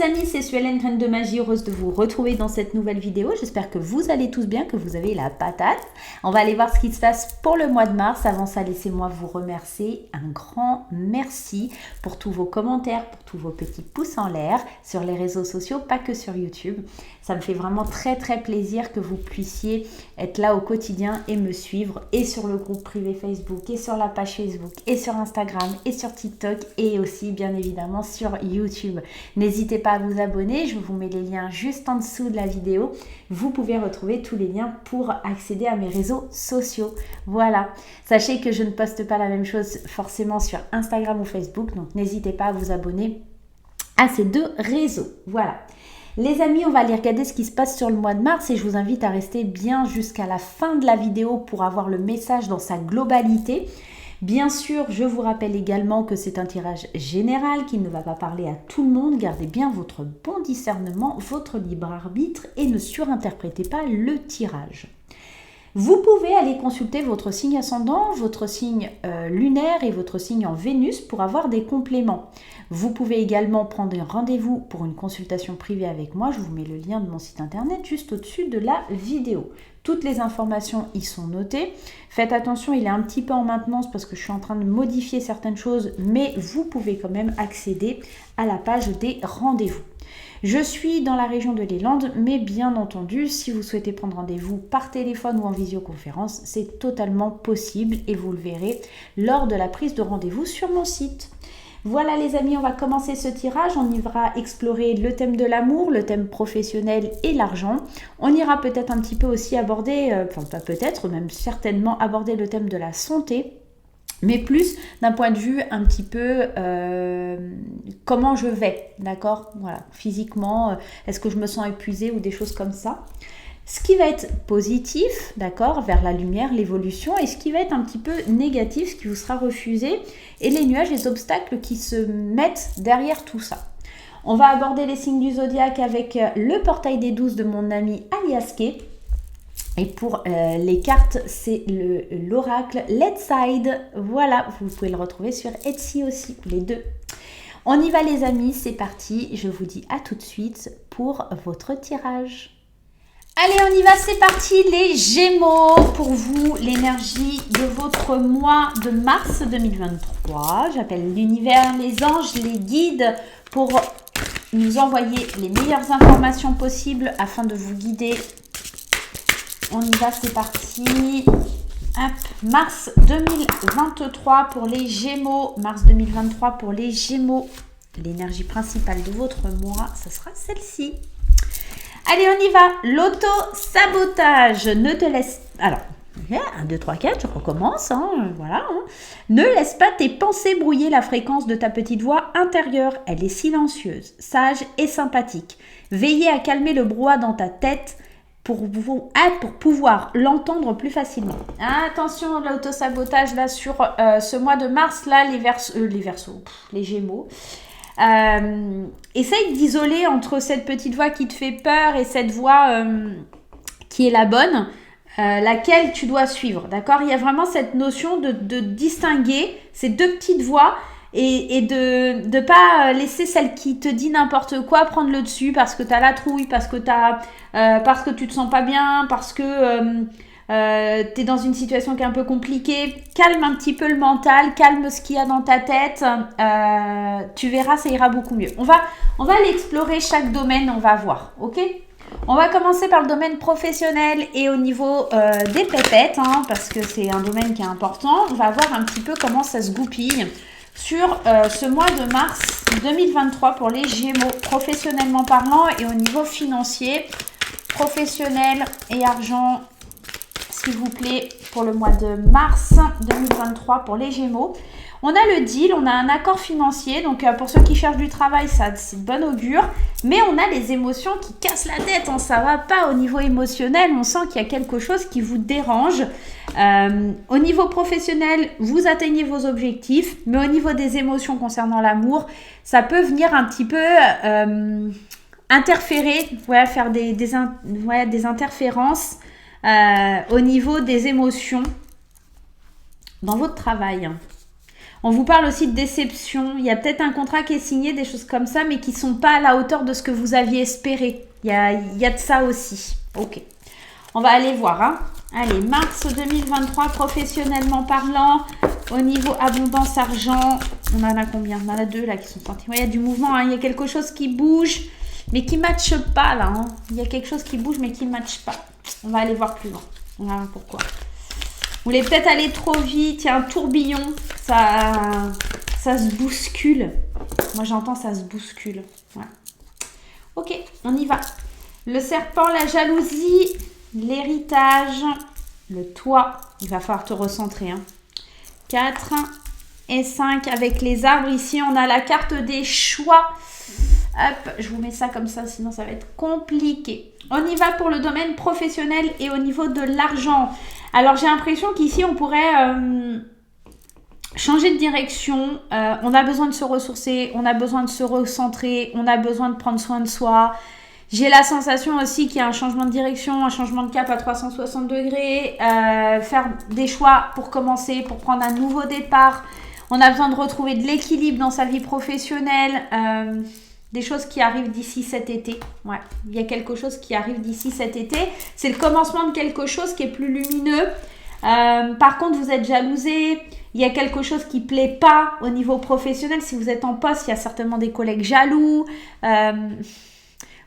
amis, c'est Suelen, Graine de Magie, heureuse de vous retrouver dans cette nouvelle vidéo. J'espère que vous allez tous bien, que vous avez la patate. On va aller voir ce qui se passe pour le mois de mars. Avant ça, laissez-moi vous remercier. Un grand merci pour tous vos commentaires, pour tous vos petits pouces en l'air sur les réseaux sociaux, pas que sur YouTube. Ça me fait vraiment très plaisir que vous puissiez être là au quotidien et me suivre et sur le groupe privé Facebook et sur la page Facebook et sur Instagram et sur TikTok et aussi bien évidemment sur YouTube. N'hésitez pas à vous abonner, je vous mets les liens juste en dessous de la vidéo. Vous pouvez retrouver tous les liens pour accéder à mes réseaux sociaux. Voilà, sachez que je ne poste pas la même chose forcément sur Instagram ou Facebook, donc n'hésitez pas à vous abonner à ces deux réseaux. Voilà. Les amis, on va aller regarder ce qui se passe sur le mois de mars et je vous invite à rester bien jusqu'à la fin de la vidéo pour avoir le message dans sa globalité. Bien sûr, je vous rappelle également que c'est un tirage général qui ne va pas parler à tout le monde. Gardez bien votre bon discernement, votre libre arbitre et ne surinterprétez pas le tirage. Vous pouvez aller consulter votre signe ascendant, votre signe lunaire et votre signe en Vénus pour avoir des compléments. Vous pouvez également prendre un rendez-vous pour une consultation privée avec moi. Je vous mets le lien de mon site internet juste au-dessus de la vidéo. Toutes les informations y sont notées. Faites attention, il est un petit peu en maintenance parce que je suis en train de modifier certaines choses, mais vous pouvez quand même accéder à la page des rendez-vous. Je suis dans la région de les Landes, mais bien entendu, si vous souhaitez prendre rendez-vous par téléphone ou en visioconférence, c'est totalement possible et vous le verrez lors de la prise de rendez-vous sur mon site. Voilà les amis, on va commencer ce tirage. On ira explorer le thème de l'amour, le thème professionnel et l'argent. On ira peut-être un petit peu aussi aborder, pas peut-être, même certainement aborder le thème de la santé. Mais plus d'un point de vue un petit peu comment je vais, d'accord? Voilà, physiquement, est-ce que je me sens épuisée ou des choses comme ça. Ce qui va être positif, d'accord, vers la lumière, l'évolution, et ce qui va être un petit peu négatif, ce qui vous sera refusé, et les nuages, les obstacles qui se mettent derrière tout ça. On va aborder les signes du zodiaque avec le portail des 12 de mon ami Aliaske. Et pour les cartes, c'est l'oracle Let's Side. Voilà, vous pouvez le retrouver sur Etsy aussi, les deux. On y va les amis, c'est parti. Je vous dis à tout de suite pour votre tirage. Allez, on y va, c'est parti les Gémeaux. Pour vous, l'énergie de votre mois de mars 2023. J'appelle l'univers, les anges, les guides pour nous envoyer les meilleures informations possibles afin de vous guider. On y va, c'est parti. Hop. Mars 2023 pour les Gémeaux. Mars 2023 pour les Gémeaux. L'énergie principale de votre mois, ce sera celle-ci. Allez, on y va. L'auto-sabotage. Ne te laisse... Alors, 1, 2, 3, 4, je recommence. Voilà. Ne laisse pas tes pensées brouiller la fréquence de ta petite voix intérieure. Elle est silencieuse, sage et sympathique. Veillez à calmer le brouhaha dans ta tête pour pouvoir l'entendre plus facilement. Attention, l'auto-sabotage là sur ce mois de mars, là, les Gémeaux. Essaye d'isoler entre cette petite voix qui te fait peur et cette voix qui est la bonne, laquelle tu dois suivre, d'accord? Il y a vraiment cette notion de distinguer ces deux petites voix et de ne pas laisser celle qui te dit n'importe quoi prendre le dessus parce que tu as la trouille, parce que tu te sens pas bien, parce que tu es dans une situation qui est un peu compliquée. Calme un petit peu le mental, calme ce qu'il y a dans ta tête, tu verras, ça ira beaucoup mieux. On va aller explorer chaque domaine, on va voir, ok? On va commencer par le domaine professionnel et au niveau des pépettes, parce que c'est un domaine qui est important. On va voir un petit peu comment ça se goupille sur ce mois de mars 2023 pour les Gémeaux, professionnellement parlant et au niveau financier, professionnel et argent, s'il vous plaît, pour le mois de mars 2023 pour les Gémeaux. On a le deal, on a un accord financier, donc pour ceux qui cherchent du travail, ça c'est de bon augure, mais on a les émotions qui cassent la tête, ça va pas au niveau émotionnel, on sent qu'il y a quelque chose qui vous dérange. Au niveau professionnel, vous atteignez vos objectifs, mais au niveau des émotions concernant l'amour, ça peut venir un petit peu interférer, faire des interférences au niveau des émotions dans votre travail. On vous parle aussi de déception. Il y a peut-être un contrat qui est signé, des choses comme ça, mais qui ne sont pas à la hauteur de ce que vous aviez espéré. Il y a de ça aussi. Ok. On va aller voir. Hein. Allez, mars 2023, professionnellement parlant, au niveau abondance argent, on en a combien? On en a 2 là qui sont sortis. Ouais, il y a du mouvement, hein. Il y a quelque chose qui bouge, mais qui ne matche pas là. Hein. Il y a quelque chose qui bouge, mais qui ne matche pas. On va aller voir plus loin. On va voir pourquoi. Vous voulez peut-être aller trop vite, il y a un tourbillon, ça se bouscule. Moi j'entends ça se bouscule. Ouais. Ok, on y va. Le serpent, la jalousie, l'héritage, le toit. Il va falloir te recentrer. Hein. 4 et 5 avec les arbres. Ici, on a la carte des choix. Hop, je vous mets ça comme ça, sinon ça va être compliqué. On y va pour le domaine professionnel et au niveau de l'argent. Alors, j'ai l'impression qu'ici, on pourrait changer de direction. On a besoin de se ressourcer, on a besoin de se recentrer, on a besoin de prendre soin de soi. J'ai la sensation aussi qu'il y a un changement de direction, un changement de cap à 360 degrés, faire des choix pour commencer, pour prendre un nouveau départ. On a besoin de retrouver de l'équilibre dans sa vie professionnelle, des choses qui arrivent d'ici cet été. Ouais, il y a quelque chose qui arrive d'ici cet été. C'est le commencement de quelque chose qui est plus lumineux. Par contre, vous êtes jalousé. Il y a quelque chose qui ne plaît pas au niveau professionnel. Si vous êtes en poste, il y a certainement des collègues jaloux.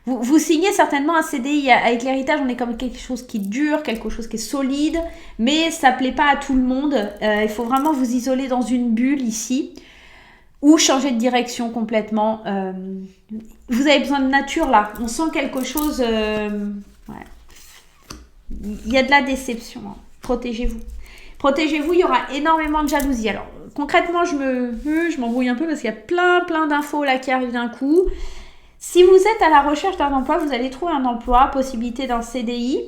Vous signez certainement un CDI. Avec l'héritage, on est comme quelque chose qui dure, quelque chose qui est solide, mais ça ne plaît pas à tout le monde. Il faut vraiment vous isoler dans une bulle ici ou changer de direction complètement. Vous avez besoin de nature là. On sent quelque chose... ouais. Il y a de la déception. Hein. Protégez-vous. Protégez-vous, il y aura énormément de jalousie. Alors, concrètement, je m'embrouille un peu parce qu'il y a plein d'infos là qui arrivent d'un coup. Si vous êtes à la recherche d'un emploi, vous allez trouver un emploi, possibilité d'un CDI.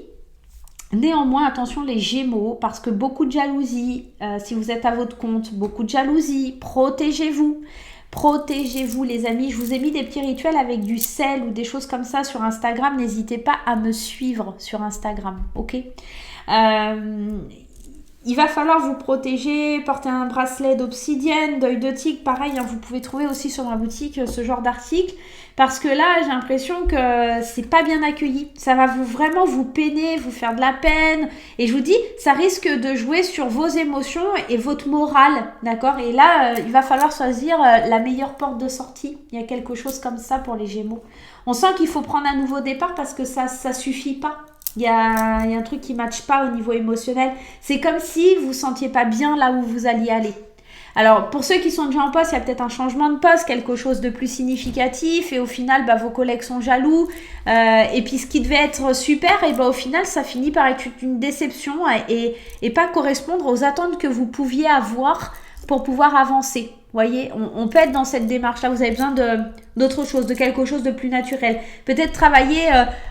Néanmoins, attention les Gémeaux, parce que beaucoup de jalousie, si vous êtes à votre compte, beaucoup de jalousie, protégez-vous. Protégez-vous les amis. Je vous ai mis des petits rituels avec du sel ou des choses comme ça sur Instagram. N'hésitez pas à me suivre sur Instagram, ok ? Il va falloir vous protéger, porter un bracelet d'obsidienne, d'œil de tigre, pareil, hein, vous pouvez trouver aussi sur ma boutique ce genre d'article, parce que là, j'ai l'impression que c'est pas bien accueilli. Ça va vraiment vous peiner, vous faire de la peine, et je vous dis, ça risque de jouer sur vos émotions et votre morale, d'accord ? Et là, il va falloir choisir la meilleure porte de sortie. Il y a quelque chose comme ça pour les Gémeaux. On sent qu'il faut prendre un nouveau départ parce que ça suffit pas. Il y a un truc qui ne matche pas au niveau émotionnel. C'est comme si vous ne sentiez pas bien là où vous alliez aller. Alors, pour ceux qui sont déjà en poste, il y a peut-être un changement de poste, quelque chose de plus significatif. Et au final, vos collègues sont jaloux. Et puis, ce qui devait être super, et au final, ça finit par être une déception et pas correspondre aux attentes que vous pouviez avoir pour pouvoir avancer. Vous voyez, on peut être dans cette démarche-là. Vous avez besoin d'autre chose, de quelque chose de plus naturel. Peut-être travailler,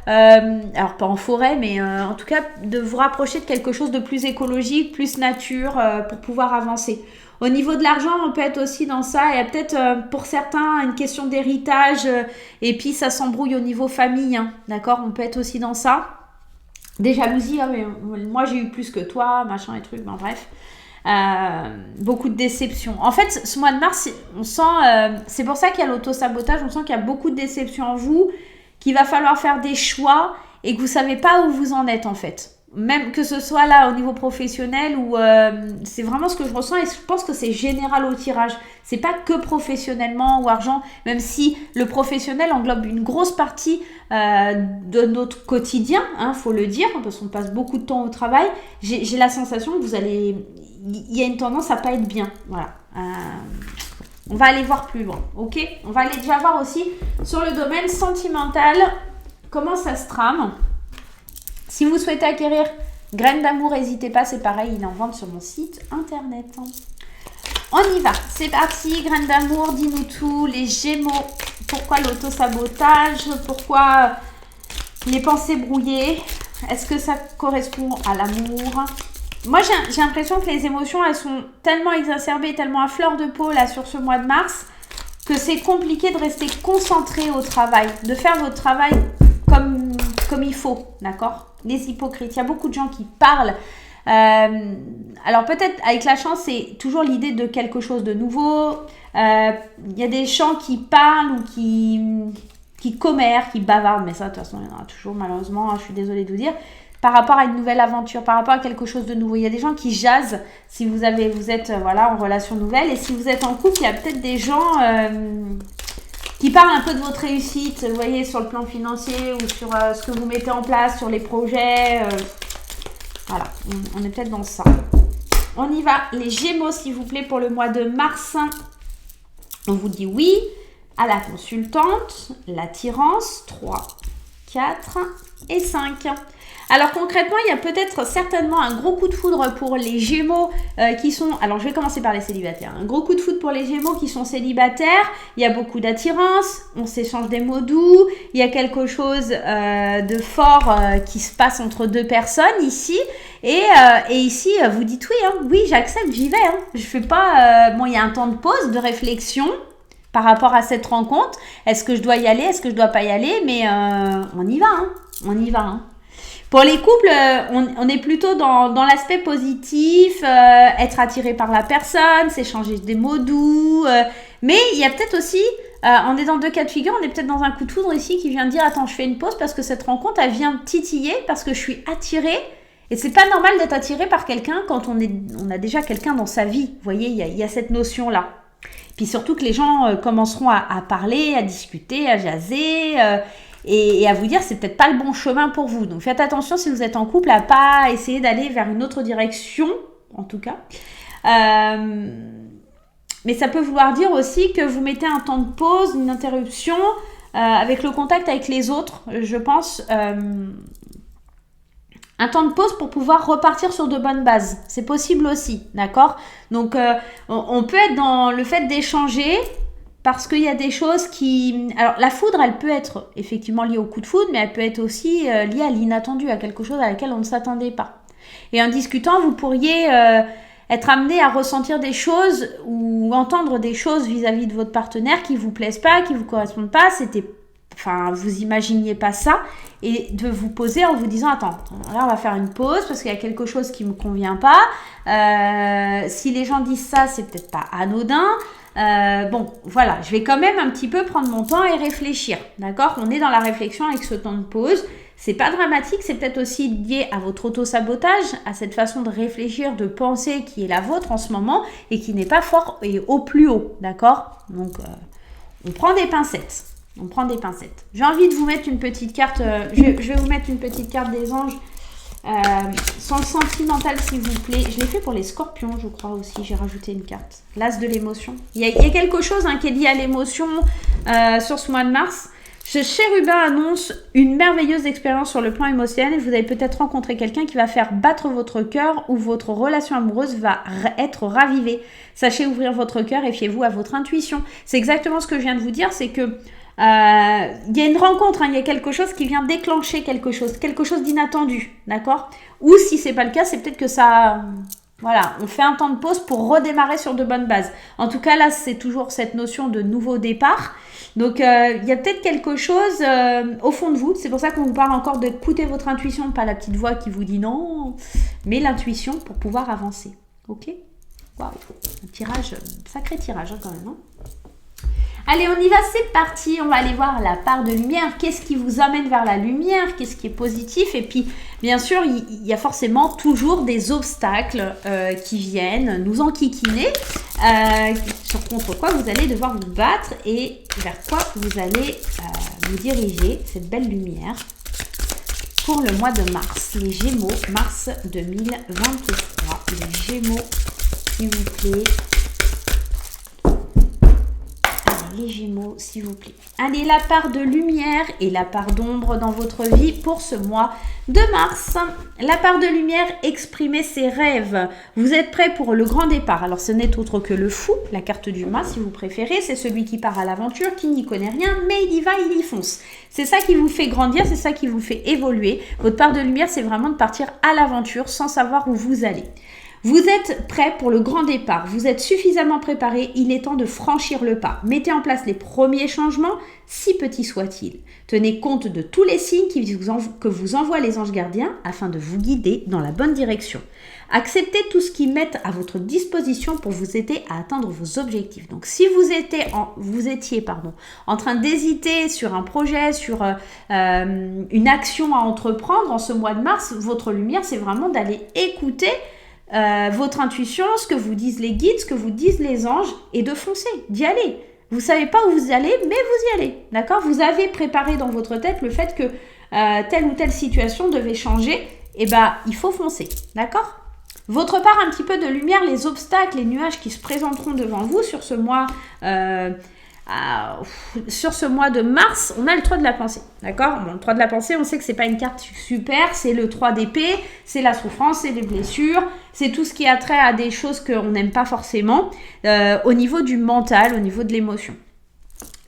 alors pas en forêt, mais en tout cas, de vous rapprocher de quelque chose de plus écologique, plus nature, pour pouvoir avancer. Au niveau de l'argent, on peut être aussi dans ça. Il y a peut-être pour certains une question d'héritage, et puis ça s'embrouille au niveau famille. Hein, d'accord ? On peut être aussi dans ça. Des jalousies, mais moi j'ai eu plus que toi, machin et trucs, bref. Beaucoup de déceptions. En fait, ce mois de mars, on sent, c'est pour ça qu'il y a l'auto-sabotage, on sent qu'il y a beaucoup de déceptions en vous, qu'il va falloir faire des choix et que vous savez pas où vous en êtes en fait. Même que ce soit là au niveau professionnel ou c'est vraiment ce que je ressens et je pense que c'est général au tirage. C'est pas que professionnellement ou argent, même si le professionnel englobe une grosse partie de notre quotidien, faut le dire, parce qu'on passe beaucoup de temps au travail. J'ai la sensation que il y a une tendance à pas être bien. Voilà. On va aller voir plus loin, ok ? On va aller déjà voir aussi sur le domaine sentimental comment ça se trame. Si vous souhaitez acquérir Graines d'amour, n'hésitez pas, c'est pareil, il est en vente sur mon site internet. On y va, c'est parti, Graines d'amour, dis-nous tout, les Gémeaux, pourquoi l'auto-sabotage, pourquoi les pensées brouillées, est-ce que ça correspond à l'amour ? Moi, j'ai l'impression que les émotions, elles sont tellement exacerbées, tellement à fleur de peau là sur ce mois de mars, que c'est compliqué de rester concentré au travail, de faire votre travail comme il faut, d'accord ? Les hypocrites, il y a beaucoup de gens qui parlent Alors peut-être avec la chance, c'est toujours l'idée de quelque chose de nouveau. Il y a des gens qui parlent ou qui commèrent, qui bavardent, mais ça de toute façon il y en a toujours malheureusement, je suis désolée de vous dire, par rapport à une nouvelle aventure, par rapport à quelque chose de nouveau. Il y a des gens qui jasent si vous êtes voilà, en relation nouvelle, et si vous êtes en couple, il y a peut-être des gens qui parlent un peu de votre réussite, vous voyez, sur le plan financier ou sur ce que vous mettez en place, sur les projets. Voilà, on est peut-être dans ça. On y va, les Gémeaux, s'il vous plaît, pour le mois de mars. On vous dit oui à la consultante, l'attirance, 3, 4 et 5. Alors concrètement, il y a peut-être certainement un gros coup de foudre pour les Gémeaux qui sont... Alors je vais commencer par les célibataires. Un gros coup de foudre pour les Gémeaux qui sont célibataires. Il y a beaucoup d'attirance, on s'échange des mots doux. Il y a quelque chose de fort qui se passe entre deux personnes ici. Et ici, vous dites oui, hein, oui j'accepte, j'y vais. Hein. Je fais pas... Bon, il y a un temps de pause, de réflexion par rapport à cette rencontre. Est-ce que je dois y aller? Est-ce que je dois pas y aller? Mais on y va, hein. On y va, hein. Pour les couples, on est plutôt dans l'aspect positif, être attiré par la personne, s'échanger des mots doux. Mais il y a peut-être aussi, on est dans deux cas de figure, on est peut-être dans un coup de foudre ici qui vient de dire « Attends, je fais une pause parce que cette rencontre, elle vient titiller parce que je suis attirée. » Et c'est pas normal d'être attiré par quelqu'un quand on a déjà quelqu'un dans sa vie. Vous voyez, il y a cette notion-là. Puis surtout que les gens commenceront à parler, à discuter, à jaser... Et à vous dire, c'est peut-être pas le bon chemin pour vous. Donc faites attention si vous êtes en couple à pas essayer d'aller vers une autre direction, en tout cas. Mais ça peut vouloir dire aussi que vous mettez un temps de pause, une interruption avec le contact avec les autres, je pense. Un temps de pause pour pouvoir repartir sur de bonnes bases. C'est possible aussi, d'accord? Donc on peut être dans le fait d'échanger... Parce qu'il y a des choses qui... Alors, la foudre, elle peut être effectivement liée au coup de foudre, mais elle peut être aussi liée à l'inattendu, à quelque chose à laquelle on ne s'attendait pas. Et en discutant, vous pourriez être amené à ressentir des choses ou entendre des choses vis-à-vis de votre partenaire qui ne vous plaisent pas, qui ne vous correspondent pas. Vous imaginiez pas ça. Et de vous poser en vous disant, attends, là, on va faire une pause parce qu'il y a quelque chose qui ne me convient pas. Si les gens disent ça, c'est peut-être pas anodin. Bon, voilà, je vais quand même un petit peu prendre mon temps et réfléchir, d'accord? On est dans la réflexion avec ce temps de pause. C'est pas dramatique, c'est peut-être aussi lié à votre auto-sabotage, à cette façon de réfléchir, de penser qui est la vôtre en ce moment et qui n'est pas fort et au plus haut, d'accord? Donc, on prend des pincettes. On prend des pincettes. J'ai envie de vous mettre une petite carte, je vais vous mettre une petite carte des anges. Sans le sentimental s'il vous plaît. Je l'ai fait pour les scorpions je crois aussi, j'ai rajouté une carte. L'as de l'émotion. Il y a quelque chose qui est lié à l'émotion sur ce mois de mars. Ce chérubin annonce une merveilleuse expérience sur le plan émotionnel. Vous allez peut-être rencontrer quelqu'un qui va faire battre votre cœur ou votre relation amoureuse va être ravivée. Sachez ouvrir votre cœur et fiez-vous à votre intuition. C'est exactement ce que je viens de vous dire, c'est que il y a une rencontre, il y a quelque chose qui vient déclencher quelque chose d'inattendu, d'accord? Ou si c'est pas le cas, c'est peut-être que ça... Voilà, on fait un temps de pause pour redémarrer sur de bonnes bases. En tout cas, là, c'est toujours cette notion de nouveau départ. Donc, il y a peut-être quelque chose au fond de vous. C'est pour ça qu'on vous parle encore d'écouter votre intuition, pas la petite voix qui vous dit non, mais l'intuition pour pouvoir avancer. Ok? Waouh, un tirage, sacré tirage quand même, hein. Allez, on y va, c'est parti. On va aller voir la part de lumière. Qu'est-ce qui vous amène vers la lumière? Qu'est-ce qui est positif? Et puis, bien sûr, il y a forcément toujours des obstacles qui viennent nous enquiquiner, sur contre quoi vous allez devoir vous battre et vers quoi vous allez vous diriger, cette belle lumière. Pour le mois de mars, les Gémeaux, mars 2023. Les Gémeaux, s'il vous plaît. Les Gémeaux, s'il vous plaît. Allez, la part de lumière et la part d'ombre dans votre vie pour ce mois de mars. La part de lumière, exprimez ses rêves. Vous êtes prêts pour le grand départ. Alors, ce n'est autre que le fou, la carte du mât, si vous préférez. C'est celui qui part à l'aventure, qui n'y connaît rien, mais il y va, il y fonce. C'est ça qui vous fait grandir, c'est ça qui vous fait évoluer. Votre part de lumière, c'est vraiment de partir à l'aventure sans savoir où vous allez. Vous êtes prêt pour le grand départ, vous êtes suffisamment préparé, il est temps de franchir le pas. Mettez en place les premiers changements, si petits soient-ils. Tenez compte de tous les signes que vous envoient les anges gardiens afin de vous guider dans la bonne direction. Acceptez tout ce qu'ils mettent à votre disposition pour vous aider à atteindre vos objectifs. Donc si vous étiez en train d'hésiter sur un projet, sur une action à entreprendre en ce mois de mars, votre lumière, c'est vraiment d'aller écouter votre intuition, ce que vous disent les guides, ce que vous disent les anges, et de foncer, d'y aller. Vous savez pas où vous allez, mais vous y allez, d'accord? Vous avez préparé dans votre tête le fait que telle ou telle situation devait changer, et il faut foncer, d'accord? Votre part, un petit peu de lumière, les obstacles, les nuages qui se présenteront devant vous sur ce mois de mars, on a le 3 de la pensée, d'accord? Bon, le 3 de la pensée, on sait que c'est pas une carte super, c'est le 3 d'épée, c'est la souffrance, c'est les blessures, c'est tout ce qui a trait à des choses qu'on n'aime pas forcément, au niveau du mental, au niveau de l'émotion.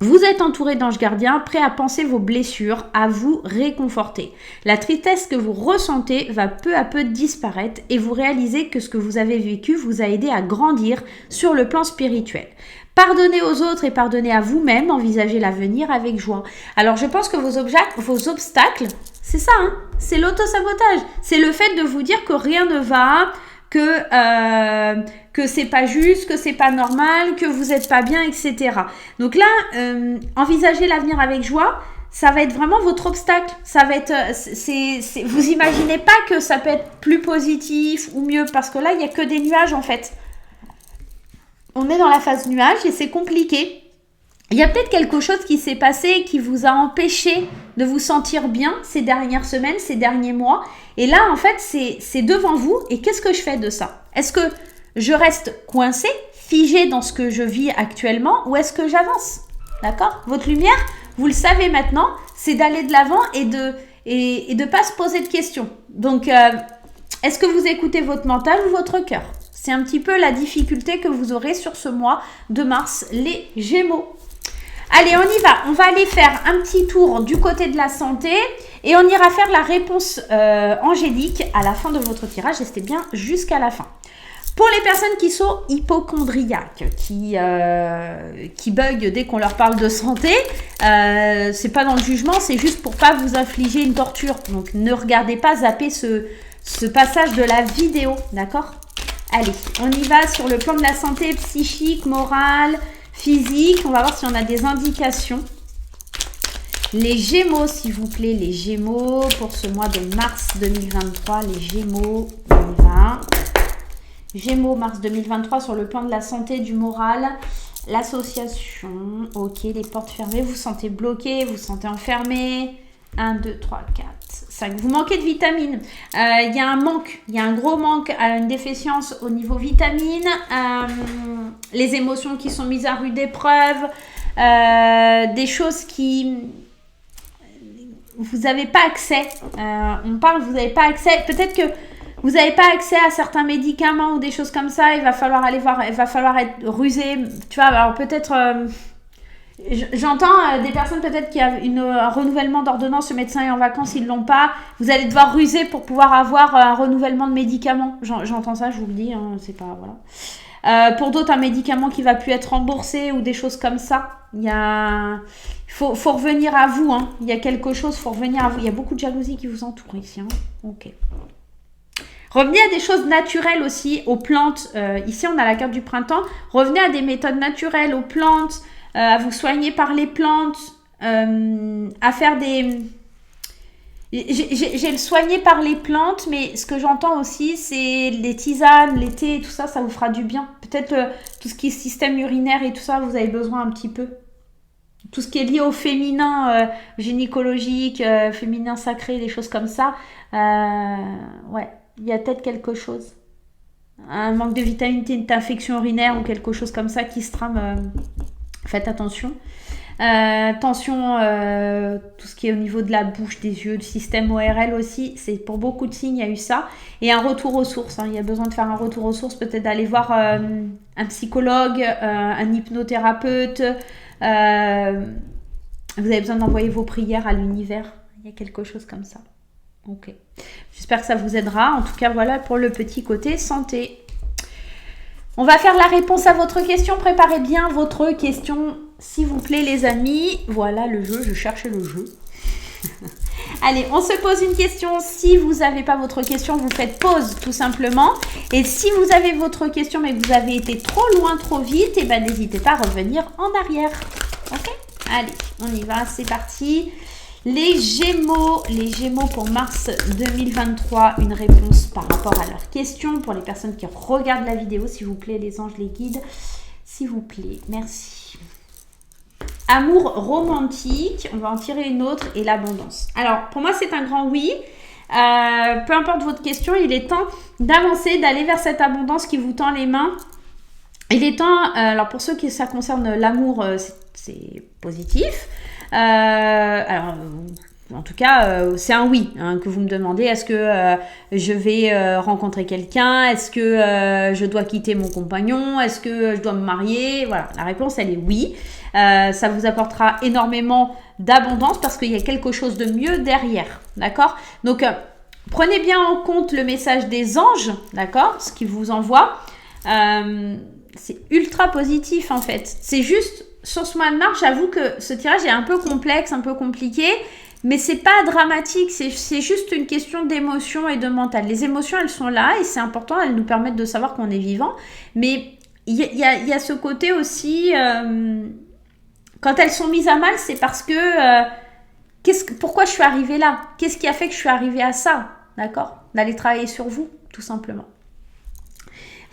Vous êtes entouré d'anges gardiens, prêts à penser vos blessures, à vous réconforter. La tristesse que vous ressentez va peu à peu disparaître et vous réalisez que ce que vous avez vécu vous a aidé à grandir sur le plan spirituel. Pardonnez aux autres et pardonnez à vous-même, envisagez l'avenir avec joie. Alors je pense que vos obstacles, c'est ça, hein, c'est l'auto-sabotage. C'est le fait de vous dire que rien ne va, que c'est pas juste, que c'est pas normal, que vous êtes pas bien, etc. Donc là, envisager l'avenir avec joie, ça va être vraiment votre obstacle. Ça va être, vous imaginez pas que ça peut être plus positif ou mieux, parce que là, il y a que des nuages en fait. On est dans la phase nuage et c'est compliqué. Il y a peut-être quelque chose qui s'est passé qui vous a empêché de vous sentir bien ces dernières semaines, ces derniers mois. Et là, en fait, c'est devant vous. Et qu'est-ce que je fais de ça? Est-ce que je reste coincée, figée dans ce que je vis actuellement, ou est-ce que j'avance? D'accord? Votre lumière, vous le savez maintenant, c'est d'aller de l'avant et de pas se poser de questions. Donc, est-ce que vous écoutez votre mental ou votre cœur? C'est un petit peu la difficulté que vous aurez sur ce mois de mars, les Gémeaux. Allez, on y va. On va aller faire un petit tour du côté de la santé et on ira faire la réponse angélique à la fin de votre tirage. Restez bien jusqu'à la fin. Pour les personnes qui sont hypochondriaques, qui bug dès qu'on leur parle de santé, c'est pas dans le jugement, c'est juste pour pas vous infliger une torture. Donc ne regardez pas zapper ce passage de la vidéo, d'accord? Allez, on y va sur le plan de la santé psychique, morale, physique. On va voir si on a des indications. Les Gémeaux, s'il vous plaît, les Gémeaux pour ce mois de mars 2023. Les Gémeaux, on y va. Gémeaux, mars 2023 sur le plan de la santé, du moral, l'association. Ok, les portes fermées. Vous vous sentez bloqué, vous vous sentez enfermé. 1, 2, 3, 4, 5. Vous manquez de vitamines. Il y a un manque, il y a un gros manque, une déficience au niveau vitamines. Les émotions qui sont mises à rude épreuve. Des choses qui... Vous n'avez pas accès. On parle, vous n'avez pas accès. Peut-être que vous n'avez pas accès à certains médicaments ou des choses comme ça. Il va falloir aller voir, il va falloir être rusé. Tu vois, alors peut-être... J'entends des personnes peut-être qui ont un renouvellement d'ordonnance, le médecin est en vacances, ils ne l'ont pas. Vous allez devoir ruser pour pouvoir avoir un renouvellement de médicaments. J'entends ça, je vous le dis, hein, c'est pas... Voilà. Pour d'autres, un médicament qui va plus être remboursé ou des choses comme ça. Faut revenir à vous. Hein. Il y a quelque chose, faut revenir à vous. Il y a beaucoup de jalousie qui vous entoure ici. Hein. Ok. Revenez à des choses naturelles aussi, aux plantes. Ici, on a la carte du printemps. Revenez à des méthodes naturelles, aux plantes. À vous soigner par les plantes, à faire des... J'ai le soigné par les plantes, mais ce que j'entends aussi, c'est les tisanes, les thés, tout ça, ça vous fera du bien. Peut-être tout ce qui est système urinaire et tout ça, vous avez besoin un petit peu. Tout ce qui est lié au féminin, gynécologique, féminin sacré, des choses comme ça. Ouais, il y a peut-être quelque chose. Un manque de vitamine, une infection urinaire ou quelque chose comme ça qui se trame... Faites attention. Attention, tout ce qui est au niveau de la bouche, des yeux, du système ORL aussi. C'est pour beaucoup de signes, il y a eu ça. Et un retour aux sources. Hein. Il y a besoin de faire un retour aux sources, peut-être d'aller voir un psychologue, un hypnothérapeute. Vous avez besoin d'envoyer vos prières à l'univers. Il y a quelque chose comme ça. Ok. J'espère que ça vous aidera. En tout cas, voilà pour le petit côté santé. On va faire la réponse à votre question. Préparez bien votre question, s'il vous plaît, les amis. Voilà le jeu, je cherchais le jeu. Allez, on se pose une question. Si vous n'avez pas votre question, vous faites pause tout simplement. Et si vous avez votre question mais que vous avez été trop loin, trop vite, eh ben, n'hésitez pas à revenir en arrière. Ok? Allez, on y va, c'est parti. Les Gémeaux pour mars 2023, une réponse par rapport à leurs questions. Pour les personnes qui regardent la vidéo, s'il vous plaît, les anges, les guides, s'il vous plaît, merci. Amour romantique, on va en tirer une autre, et l'abondance. Alors, pour moi, c'est un grand oui. Peu importe votre question, il est temps d'avancer, d'aller vers cette abondance qui vous tend les mains. Il est temps, alors pour ceux qui ça concerne l'amour, c'est positif. Alors, en tout cas, c'est un oui hein, que vous me demandez. Est-ce que je vais rencontrer quelqu'un? Est-ce que je dois quitter mon compagnon? Est-ce que je dois me marier? Voilà, la réponse, elle est oui. Ça vous apportera énormément d'abondance parce qu'il y a quelque chose de mieux derrière. D'accord? Donc, prenez bien en compte le message des anges, d'accord? Ce qu'ils vous envoient. C'est ultra positif, en fait. C'est juste... Sur ce mois de mars, j'avoue que ce tirage est un peu complexe, un peu compliqué, mais c'est pas dramatique, c'est juste une question d'émotion et de mental. Les émotions, elles sont là et c'est important, elles nous permettent de savoir qu'on est vivant, mais il y a ce côté aussi, quand elles sont mises à mal, c'est parce que, pourquoi je suis arrivée là? Qu'est-ce qui a fait que je suis arrivée à ça? D'accord? D'aller travailler sur vous, tout simplement.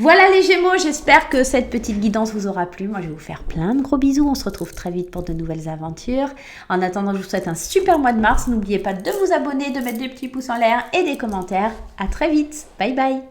Voilà les Gémeaux, j'espère que cette petite guidance vous aura plu. Moi, je vais vous faire plein de gros bisous. On se retrouve très vite pour de nouvelles aventures. En attendant, je vous souhaite un super mois de mars. N'oubliez pas de vous abonner, de mettre des petits pouces en l'air et des commentaires. À très vite. Bye bye.